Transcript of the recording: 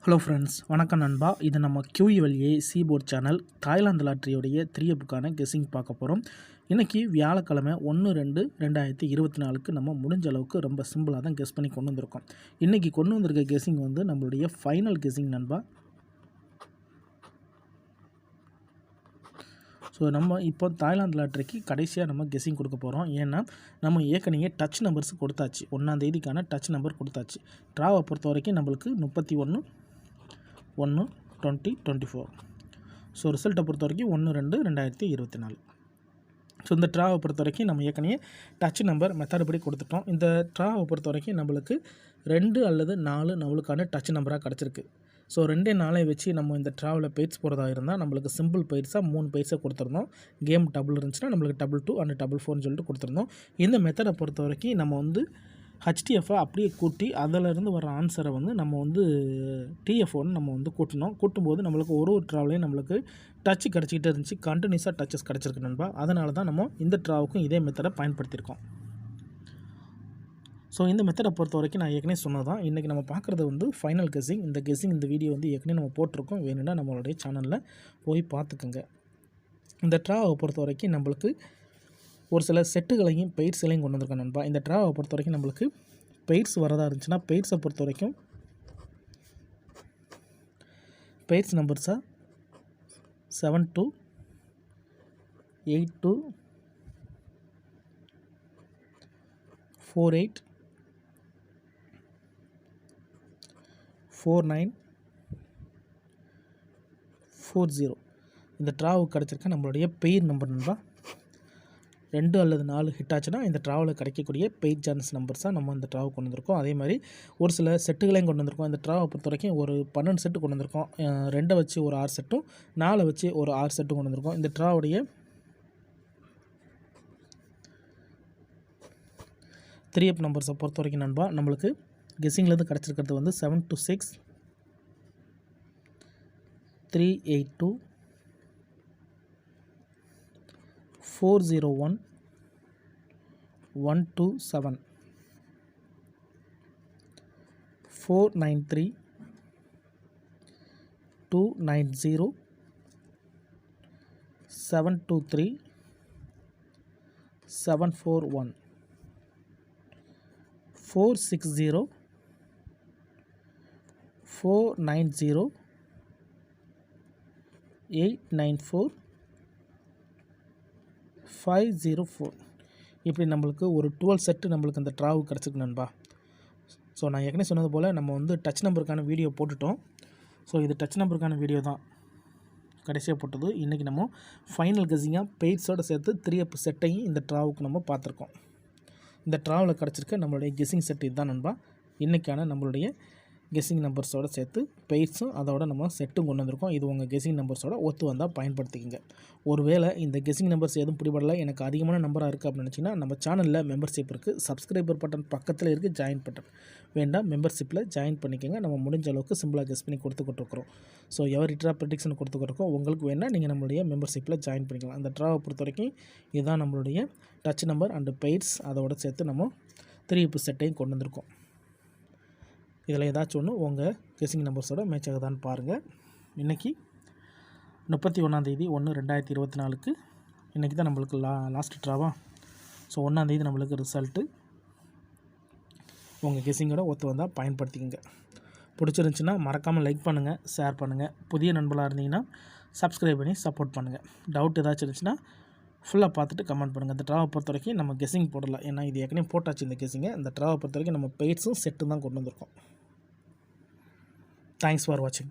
Hello friends, வணக்கம் நண்பா. இது நம்ம QELA சீபோர்ட் சேனல் தாய்லாந்து லாட்டரியோடைய 3Fக்கான கெஸ்ஸிங் பார்க்க போகிறோம். இன்றைக்கி வியாழக்கிழமை 1/2/2024 நம்ம முடிஞ்ச அளவுக்கு ரொம்ப சிம்பிளாக தான் கெஸ் பண்ணி கொண்டு வந்திருக்கோம். இன்றைக்கி கொண்டு வந்திருக்க கெஸ்ஸிங் வந்து நம்மளுடைய ஃபைனல் கெஸ்ஸிங் நண்பா. ஸோ நம்ம இப்போ தாய்லாந்து லாட்டரிக்கு கடைசியாக நம்ம கெஸ்ஸிங் கொடுக்க போகிறோம். ஏன்னா நம்ம ஏற்கனவே டச் நம்பர்ஸ் கொடுத்தாச்சு. 1ஆம் தேதிக்கான டச் நம்பர் கொடுத்தாச்சு. ட்ராவை பொறுத்த வரைக்கும் நம்மளுக்கு 31/1/2024. ஸோ ரிசல்ட்டை பொறுத்த வரைக்கும் 1/2/2024. ஸோ இந்த ட்ராவை பொறுத்த வரைக்கும் நம்ம ஏற்கனவே டச் நம்பர் மெத்தட் படி கொடுத்துட்டோம். இந்த ட்ராவை பொறுத்த வரைக்கும் நம்மளுக்கு 2 அல்லது 4 நம்மளுக்கான டச் நம்பராக கிடச்சிருக்கு. ஸோ 2 4 வச்சு நம்ம இந்த ட்ராவில் பெய்ட்ஸ் போகிறதா இருந்தால் நம்மளுக்கு சிம்பிள் பெய்ட்ஸாக 3 பெய்ட்ஸை கொடுத்துருந்தோம். கேம் டபுள் இருந்துச்சுன்னா நம்மளுக்கு 2 அண்ட் 4 சொல்லிட்டு கொடுத்துருந்தோம். இந்த மெத்தடை பொறுத்த வரைக்கும் நம்ம வந்து HTFஐ அப்படியே கூட்டி அதிலிருந்து வர ஆன்சரை வந்து நம்ம வந்து TF1 நம்ம வந்து கூட்டணும். கூட்டும்போது நம்மளுக்கு ஒரு ட்ராவ்லையும் நம்மளுக்கு டச்சு கிடச்சிக்கிட்டே இருந்துச்சு. கண்டினியூஸாக டச்சஸ் கிடச்சிருக்கு நண்பா. அதனால தான் நம்ம இந்த ட்ராவுக்கும் இதே மெத்தடை பயன்படுத்தியிருக்கோம். ஸோ இந்த மெத்தடை பொறுத்த வரைக்கும் நான் ஏற்கனவே சொன்னதான். இன்றைக்கி நம்ம பார்க்குறது வந்து ஃபைனல் கெஸ்ஸிங். இந்த வீடியோ வந்து ஏற்கனவே நம்ம போட்டிருக்கோம். வேணும்னா நம்மளுடைய சேனலில் போய் பார்த்துக்குங்க. இந்த ட்ராவை பொறுத்த வரைக்கும் நம்மளுக்கு ஒரு சில செட்டுகளையும் பெய்ட்ஸ்களையும் கொண்டு வந்திருக்கோம் நண்பா. இந்த ட்ராவை பொறுத்த வரைக்கும் நம்மளுக்கு பெய்ட்ஸ் வரதா இருந்துச்சுன்னா பெய்ட்ஸை பொறுத்த வரைக்கும் பெய்ட்ஸ் நம்பர்ஸாக 7 8 48 49 40 இந்த ட்ராவுக்கு கிடச்சிருக்க நம்மளுடைய பெய்ட் நம்பர் நண்பா. 2 அல்லது 4 ஹிட் ஆச்சுன்னா இந்த ட்ராவில் கிடைக்கக்கூடிய பெய்ட் சான்ஸ் நம்பர்ஸாக நம்ம இந்த ட்ராவை கொண்டு வந்திருக்கோம். அதே மாதிரி ஒரு சில செட்டுகளையும் கொண்டு வந்திருக்கோம். இந்த ட்ராவை பொறுத்த வரைக்கும் ஒரு 12 செட்டு கொண்டு வந்திருக்கோம். 2 வச்சு ஒரு 6 செட்டும் 4 வச்சு ஒரு 6 செட்டும் கொண்டு வந்திருக்கோம். இந்த ட்ராவுடைய 3F நம்பர்ஸை பொறுத்த வரைக்கும் நண்பா நம்மளுக்கு கெஸ்ஸிங்லேருந்து கிடச்சிருக்கிறது வந்து 726 382 401 127 493 290 723 741 460 490 894 504 இப்படி நம்மளுக்கு ஒரு 12 செட்டு நம்மளுக்கு அந்த ட்ராவு கிடச்சிருக்கு நண்பா. ஸோ நான் ஏற்கனவே சொன்னது போல் நம்ம வந்து டச் நம்பருக்கான வீடியோ போட்டுட்டோம். ஸோ இது டச் நம்பருக்கான வீடியோ தான் கடைசியாக போட்டது. இன்றைக்கி நம்ம ஃபைனல் கெஸ்ஸிங்காக பெய்ட்ஸோடு சேர்த்து 3F செட்டையும் இந்த ட்ராவுக்கு நம்ம பார்த்துருக்கோம். இந்த ட்ராவில் கிடச்சிருக்க நம்மளுடைய கெஸ்ஸிங் செட் இதுதான் நண்பா. இன்றைக்கான நம்மளுடைய கெஸ்ஸிங் நம்பர்ஸோடு சேர்த்து பெய்ட்ஸும் அதோட நம்ம செட்டும் கொண்டு வந்திருக்கோம். இது உங்கள் கெஸ்ஸிங் நம்பர்ஸோட ஒத்து வந்தால் பயன்படுத்திக்கங்க. ஒருவேளை இந்த கெஸ்ஸிங் நம்பர்ஸ் எதுவும் பிடிபடலை, எனக்கு அதிகமான நம்பராக இருக்குது அப்படின்னு நினச்சிங்கன்னா நம்ம சேனலில் மெம்பர்ஷிப் இருக்குது. சப்ஸ்கிரைபர் பட்டன் பக்கத்தில் இருக்குது, ஜாயின் பட்டன் வேண்டாம், மெம்பர்ஷிப்பில் ஜாயின் பண்ணிக்கோங்க. நம்ம முடிஞ்ச அளவுக்கு சிம்பிளாக கெஸ் பண்ணி கொடுத்துக்கிட்டுருக்குறோம். ஸோ எவரி ட்ரா ப்ரெடிக்ஷன் கொடுத்துக்கிட்டுருக்கோம். உங்களுக்கு வேணால் நீங்கள் நம்மளுடைய மெம்பர்ஷிப்பில் ஜாயின் பண்ணிக்கலாம். அந்த ட்ராவை பொறுத்த வரைக்கும் இதுதான் நம்மளுடைய டச் நம்பர் அண்டு பெய்ட்ஸ் அதோட சேர்த்து நம்ம 3F செட்டையும் கொண்டு வந்திருக்கோம். இதில் ஏதாச்சும் ஒன்று உங்கள் கெஸ்ஸிங் நம்பர்ஸோட மேட்ச் ஆகுதான்னு பாருங்கள். இன்றைக்கி 31/1/2024 இன்றைக்கி தான் நம்மளுக்கு லாஸ்ட் ட்ராவா. ஸோ 1ஆம் தேதி நம்மளுக்கு ரிசல்ட்டு. உங்கள் கெஸ்ஸிங்கோட ஒத்து வந்தால் பயன்படுத்திக்கங்க. பிடிச்சிருந்துச்சின்னா மறக்காமல் லைக் பண்ணுங்கள், ஷேர் பண்ணுங்கள். புதிய நண்பர்களாக இருந்தீங்கன்னா சப்ஸ்கிரைப் பண்ணி சப்போர்ட் பண்ணுங்கள். டவுட் ஏதாச்சும் இருந்துச்சுன்னா ஃபுல்லாக பார்த்துட்டு கமெண்ட் பண்ணுங்கள். இந்த ட்ராவை பொறுத்த வரைக்கும் நம்ம கெஸ்ஸிங் போடலாம். ஏன்னா இது ஏற்கனவே போட்டாச்சு இந்த கெஸ்ஸிங்கை. இந்த ட்ராவை பொறுத்த வரைக்கும் நம்ம பெய்ட்ஸும் செட்டும் தான் கொண்டு வந்திருக்கோம். தேங்க்ஸ் ஃபார் வாட்சிங்.